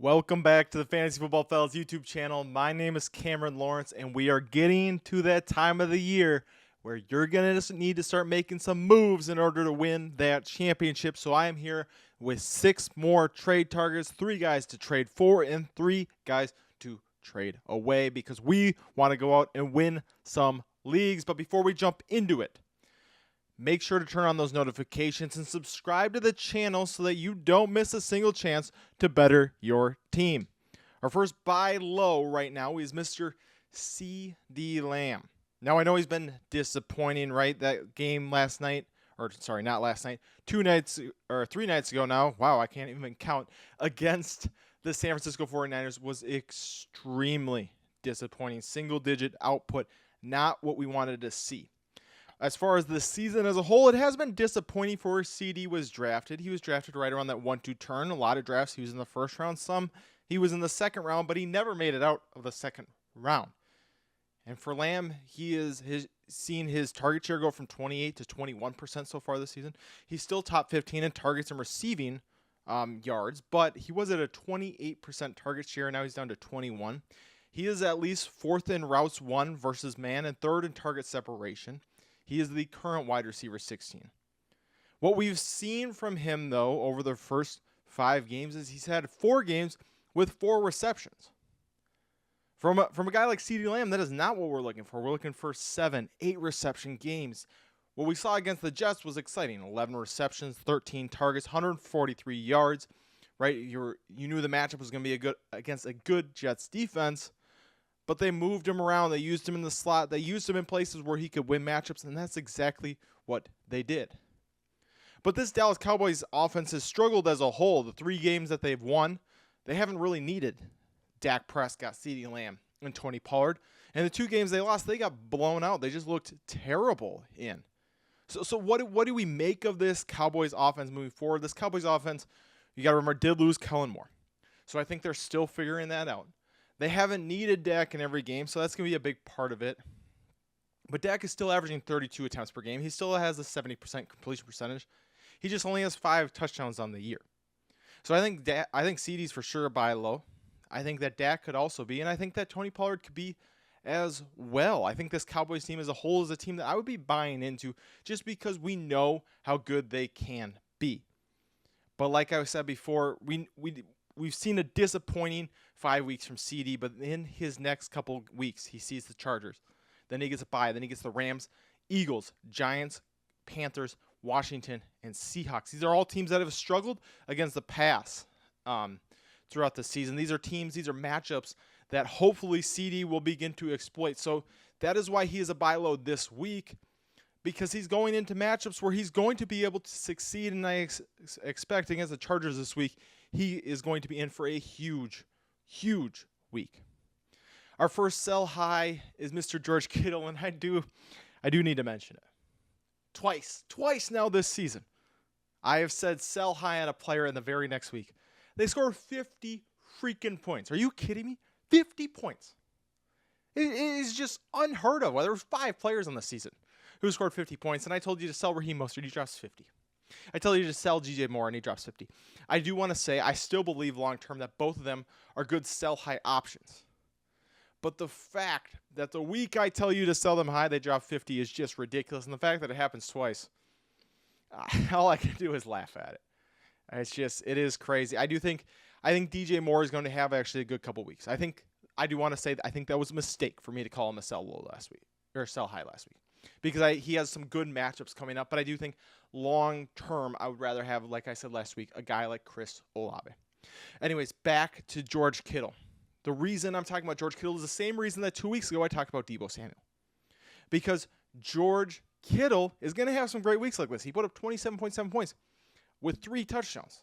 Welcome back to the Fantasy Football Fellas YouTube channel. My name is Cameron Lawrence, and we are getting to that time of the year where you're going to need to start making some moves in order to win that championship. So I am here with 6 more trade targets, 3 guys to trade for, and 3 guys to trade away because we want to go out and win some leagues. But before we jump into it, make sure to turn on those notifications and subscribe to the channel so that you don't miss a single chance to better your team. Our first buy low right now is Mr. Ceedee Lamb. Now, I know he's been disappointing, right? That game last night, or sorry, not last night, 3 nights ago now. Wow, I can't even count. Against the San Francisco 49ers was extremely disappointing. Single-digit output, not what we wanted to see. As far as the season as a whole, it has been disappointing for where CD was drafted. He was drafted right around that 1-2 turn. A lot of drafts, he was in the first round. Some, he was in the second round, but he never made it out of the second round. And for Lamb, he is seen his target share go from 28 to 21% so far this season. He's still top 15 in targets and receiving yards, but he was at a 28% target share. Now he's down to 21. He is at least 4th in routes 1 versus man and 3rd in target separation. He is the current wide receiver 16. What we've seen from him, though, over the first 5 games is he's had 4 games with 4 receptions. From a guy like Ceedee Lamb, that is not what we're looking for. We're looking for 7, 8 reception games. What we saw against the Jets was exciting. 11 receptions, 13 targets, 143 yards. Right, you knew the matchup was going to be against a good Jets defense. But they moved him around. They used him in the slot. They used him in places where he could win matchups, and that's exactly what they did. But this Dallas Cowboys offense has struggled as a whole. The 3 games that they've won, they haven't really needed Dak Prescott, Ceedee Lamb, and Tony Pollard. And the 2 games they lost, they got blown out. They just looked terrible in. So what do we make of this Cowboys offense moving forward? This Cowboys offense, you got to remember, did lose Kellen Moore. So I think they're still figuring that out. They haven't needed Dak in every game, so that's going to be a big part of it. But Dak is still averaging 32 attempts per game. He still has a 70% completion percentage. He just only has 5 touchdowns on the year. So I think CD's for sure a buy low. I think that Dak could also be, and I think that Tony Pollard could be as well. I think this Cowboys team as a whole is a team that I would be buying into just because we know how good they can be. But like I said before, we've seen a disappointing 5 weeks from CD, but in his next couple weeks, he sees the Chargers. Then he gets a bye. Then he gets the Rams, Eagles, Giants, Panthers, Washington, and Seahawks. These are all teams that have struggled against the pass throughout the season. These are matchups that hopefully CD will begin to exploit. So that is why he is a buy low this week, because he's going into matchups where he's going to be able to succeed, and I expect against the Chargers this week, he is going to be in for a huge, huge week. Our first sell high is Mr. George Kittle, and I do need to mention it. Twice now this season, I have said sell high on a player, and the very next week, they score 50 freaking points. Are you kidding me? 50 points. It is just unheard of. Well, there were 5 players on the season who scored 50 points, and I told you to sell Raheem Mostert, he drops 50. I tell you to sell DJ Moore, and he drops 50. I do want to say I still believe long-term that both of them are good sell-high options. But the fact that the week I tell you to sell them high, they drop 50 is just ridiculous. And the fact that it happens twice, all I can do is laugh at it. It is crazy. I think DJ Moore is going to have actually a good couple weeks. I do want to say that I think that was a mistake for me to call him a sell low last week, or sell high last week. Because he has some good matchups coming up, but I do think long-term I would rather have, like I said last week, a guy like Chris Olave. Anyways, back to George Kittle. The reason I'm talking about George Kittle is the same reason that 2 weeks ago I talked about Deebo Samuel. Because George Kittle is going to have some great weeks like this. He put up 27.7 points with 3 touchdowns.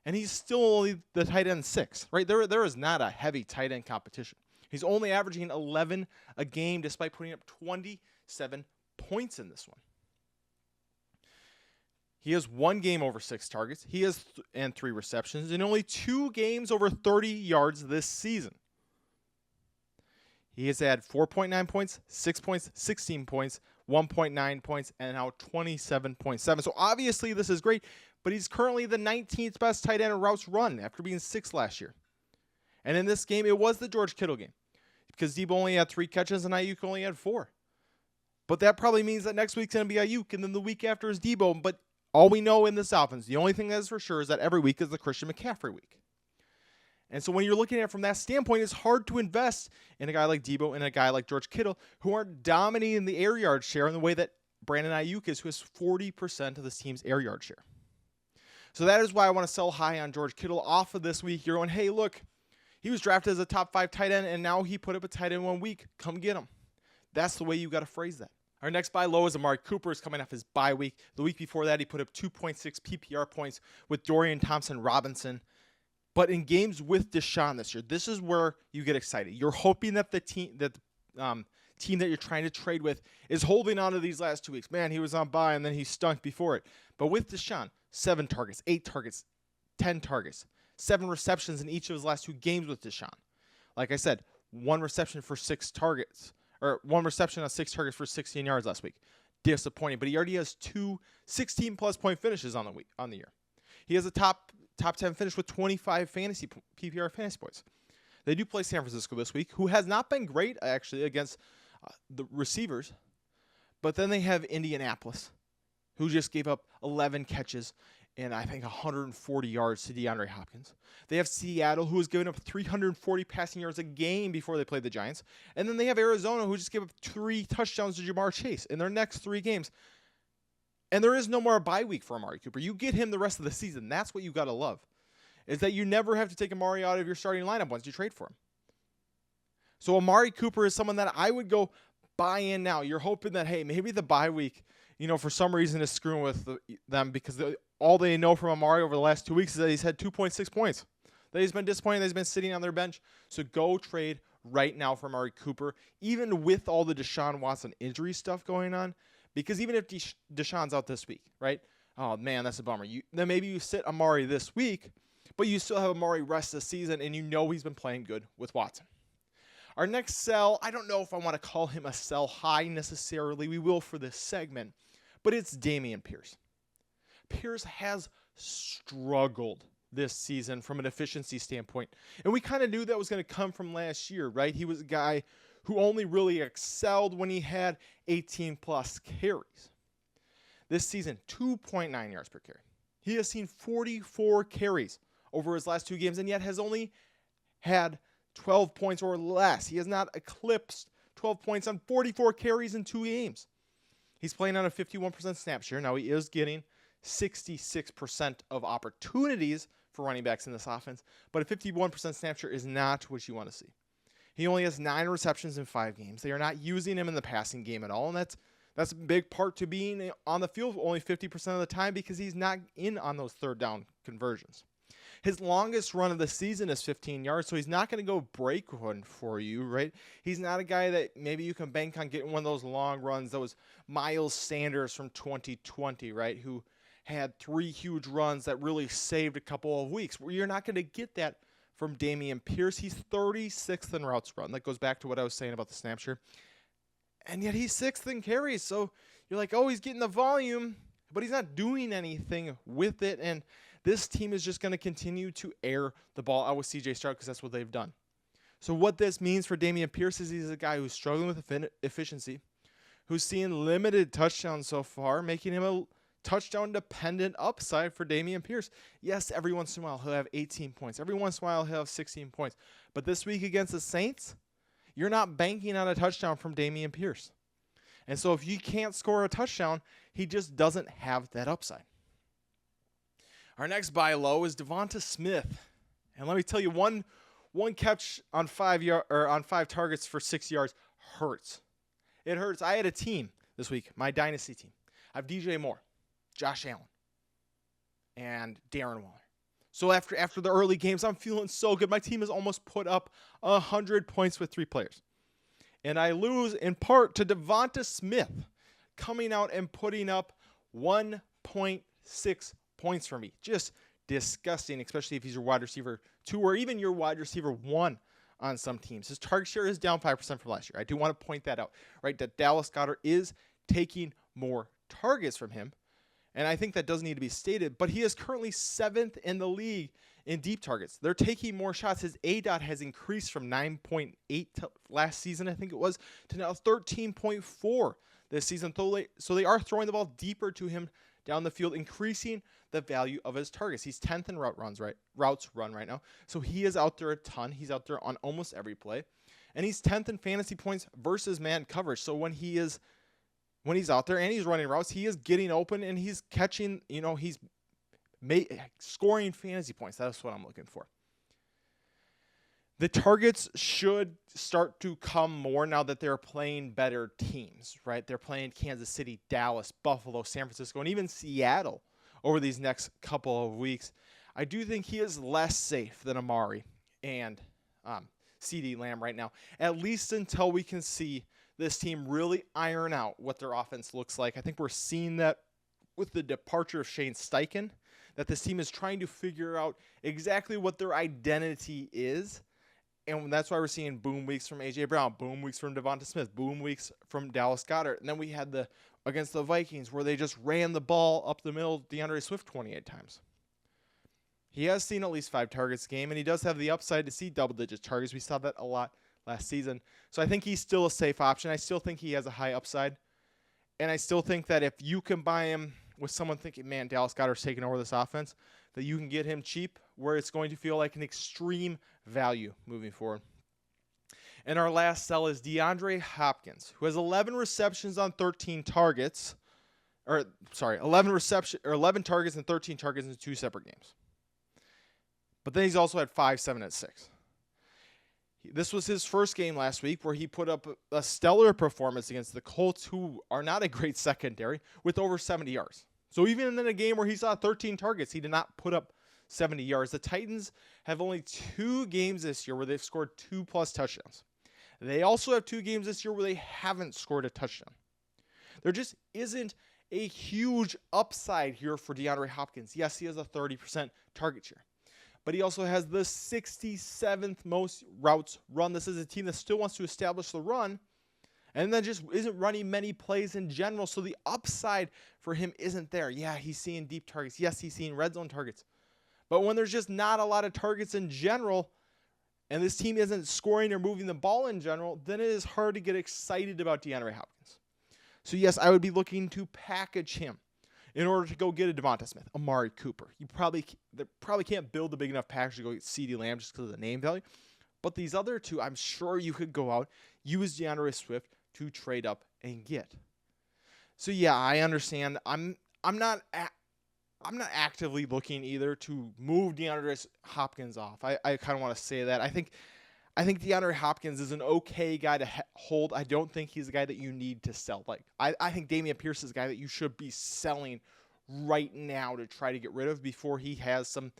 And he's still only the tight end 6, right? There is not a heavy tight end competition. He's only averaging 11 a game despite putting up 27 points in this one. He has 1 game over 6 targets. He has 3 receptions and only 2 games over 30 yards this season. He has had 4.9 points, 6 points, 16 points, 1.9 points, and now 27.7. So obviously this is great, but he's currently the 19th best tight end in routes run after being 6th last year. And in this game, it was the George Kittle game because Debo only had 3 catches and Ayuk only had 4. But that probably means that next week's going to be Ayuk, and then the week after is Debo. But all we know in this offense, the only thing that is for sure is that every week is the Christian McCaffrey week. And so when you're looking at it from that standpoint, it's hard to invest in a guy like Debo and a guy like George Kittle who aren't dominating the air yard share in the way that Brandon Ayuk is, who has 40% of this team's air yard share. So that is why I want to sell high on George Kittle off of this week. You're going, hey, look, he was drafted as a top 5 tight end, and now he put up a tight end 1 week. Come get him. That's the way you got to phrase that. Our next buy low is Amari Cooper is coming off his bye week. The week before that, he put up 2.6 PPR points with Dorian Thompson-Robinson. But in games with Deshaun this year, this is where you get excited. You're hoping that the team that you're trying to trade with is holding on to these last 2 weeks. Man, he was on bye and then he stunk before it. But with Deshaun, 7 targets, 8 targets, 10 targets, 7 receptions in each of his last 2 games with Deshaun. Like I said, 1 reception for 6 targets. Or 1 reception on 6 targets for 16 yards last week. Disappointing, but he already has 2 16-plus point finishes on the year. He has a top 10 finish with 25 PPR fantasy points. They do play San Francisco this week, who has not been great actually against the receivers. But then they have Indianapolis, who just gave up 11 catches and I think 140 yards to DeAndre Hopkins. They have Seattle, who has given up 340 passing yards a game before they played the Giants. And then they have Arizona, who just gave up 3 touchdowns to Jamar Chase in their next 3 games. And there is no more bye week for Amari Cooper. You get him the rest of the season. That's what you got to love, is that you never have to take Amari out of your starting lineup once you trade for him. So Amari Cooper is someone that I would go buy in now. You're hoping that, hey, maybe the bye week, for some reason is screwing with them because all they know from Amari over the last 2 weeks is that he's had 2.6 points. That he's been disappointed that he's been sitting on their bench. So go trade right now for Amari Cooper, even with all the Deshaun Watson injury stuff going on. Because even if Deshaun's out this week, right? Oh, man, that's a bummer. Then maybe you sit Amari this week, but you still have Amari rest of the season, and he's been playing good with Watson. Our next sell, I don't know if I want to call him a sell high necessarily. We will for this segment, but it's Dameon Pierce. Pierce has struggled this season from an efficiency standpoint, and we kind of knew that was going to come from last year, right? He was a guy who only really excelled when he had 18-plus carries. This season, 2.9 yards per carry. He has seen 44 carries over his last 2 games, and yet has only had 12 points or less. He has not eclipsed 12 points on 44 carries in 2 games. He's playing on a 51% snap share. Now, he is getting 66% of opportunities for running backs in this offense, but a 51% snap share is not what you want to see. He only has 9 receptions in 5 games. They are not using him in the passing game at all, and that's a big part to being on the field only 50% of the time because he's not in on those third down conversions. His longest run of the season is 15 yards, so he's not going to go break one for you, right? He's not a guy that maybe you can bank on getting one of those long runs, those Miles Sanders from 2020, right, who had 3 huge runs that really saved a couple of weeks. You're not going to get that from Dameon Pierce. He's 36th in routes run. That goes back to what I was saying about the snap share. And yet he's 6th in carries. So you're like, oh, he's getting the volume, but he's not doing anything with it. And this team is just going to continue to air the ball out with C.J. Stroud because that's what they've done. So what this means for Dameon Pierce is he's a guy who's struggling with efficiency, who's seeing limited touchdowns so far, making him a touchdown-dependent upside for Dameon Pierce. Yes, every once in a while he'll have 18 points. Every once in a while he'll have 16 points. But this week against the Saints, you're not banking on a touchdown from Dameon Pierce. And so if you can't score a touchdown, he just doesn't have that upside. Our next buy low is Devonta Smith. And let me tell you, one catch on 5 targets for 6 yards hurts. It hurts. I had a team this week, my dynasty team. I have DJ Moore, Josh Allen, and Darren Waller. So after the early games, I'm feeling so good. My team has almost put up 100 points with 3 players. And I lose in part to Devonta Smith coming out and putting up 1.6 points for me. Just disgusting, especially if he's your wide receiver 2 or even your wide receiver 1 on some teams. His target share is down 5% from last year. I do want to point that out, right? That Dallas Goedert is taking more targets from him. And I think that does need to be stated, but he is currently 7th in the league in deep targets. They're taking more shots. His ADOT has increased from 9.8 last season, I think it was, to now 13.4 this season. So they are throwing the ball deeper to him down the field, increasing the value of his targets. He's 10th in routes run right now. So he is out there a ton. He's out there on almost every play. And he's 10th in fantasy points versus man coverage. So when he's out there and he's running routes, he is getting open and he's catching, he's scoring fantasy points. That's what I'm looking for. The targets should start to come more now that they're playing better teams, right? They're playing Kansas City, Dallas, Buffalo, San Francisco, and even Seattle over these next couple of weeks. I do think he is less safe than Amari and Ceedee Lamb right now, at least until we can see this team really iron out what their offense looks like. I think we're seeing that with the departure of Shane Steichen, that this team is trying to figure out exactly what their identity is. And that's why we're seeing boom weeks from A.J. Brown, boom weeks from Devonta Smith, boom weeks from Dallas Goedert. And then we had against the Vikings where they just ran the ball up the middle, DeAndre Swift 28 times. He has seen at least 5 targets a game, and he does have the upside to see double-digit targets. We saw that a lot last season. So I think he's still a safe option. I still think he has a high upside. And I still think that if you can buy him with someone thinking, man, Dallas Goedert's taking over this offense, that you can get him cheap where it's going to feel like an extreme value moving forward. And our last sell is DeAndre Hopkins, who has 11 receptions on 13 targets. 11 targets and 13 targets in 2 separate games. But then he's also had 5, 7, and 6. This was his first game last week where he put up a stellar performance against the Colts, who are not a great secondary, with over 70 yards. So even in a game where he saw 13 targets, he did not put up 70 yards. The Titans have only 2 games this year where they've scored 2+ touchdowns. They also have 2 games this year where they haven't scored a touchdown. There just isn't a huge upside here for DeAndre Hopkins. Yes, he has a 30% target share, but he also has the 67th most routes run. This is a team that still wants to establish the run and then just isn't running many plays in general. So the upside for him isn't there. Yeah, he's seeing deep targets. Yes, he's seeing red zone targets. But when there's just not a lot of targets in general and this team isn't scoring or moving the ball in general, then it is hard to get excited about DeAndre Hopkins. So yes, I would be looking to package him in order to go get a Devonta Smith, Amari Cooper. They probably can't build a big enough package to go get Ceedee Lamb just because of the name value. But these other 2, I'm sure you could go out, use DeAndre Swift to trade up and get. So yeah, I understand. I'm not actively looking either to move DeAndre Hopkins off. I kind of want to say that. I think DeAndre Hopkins is an okay guy to hold. I don't think he's a guy that you need to sell. I think Dameon Pierce is a guy that you should be selling right now to try to get rid of before he has some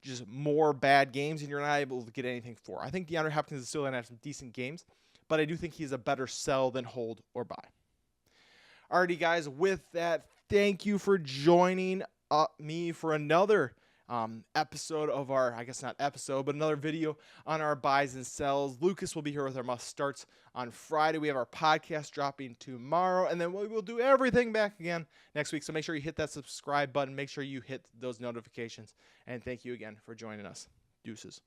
just more bad games and you're not able to get anything for. I think DeAndre Hopkins is still going to have some decent games, but I do think he's a better sell than hold or buy. Alrighty, guys, with that, thank you for joining me for another episode of another video on our buys and sells. Lucas will be here with our must starts on Friday. We have our podcast dropping tomorrow, and then we will do everything back again next week. So make sure you hit that subscribe button. Make sure you hit those notifications. And thank you again for joining us. Deuces.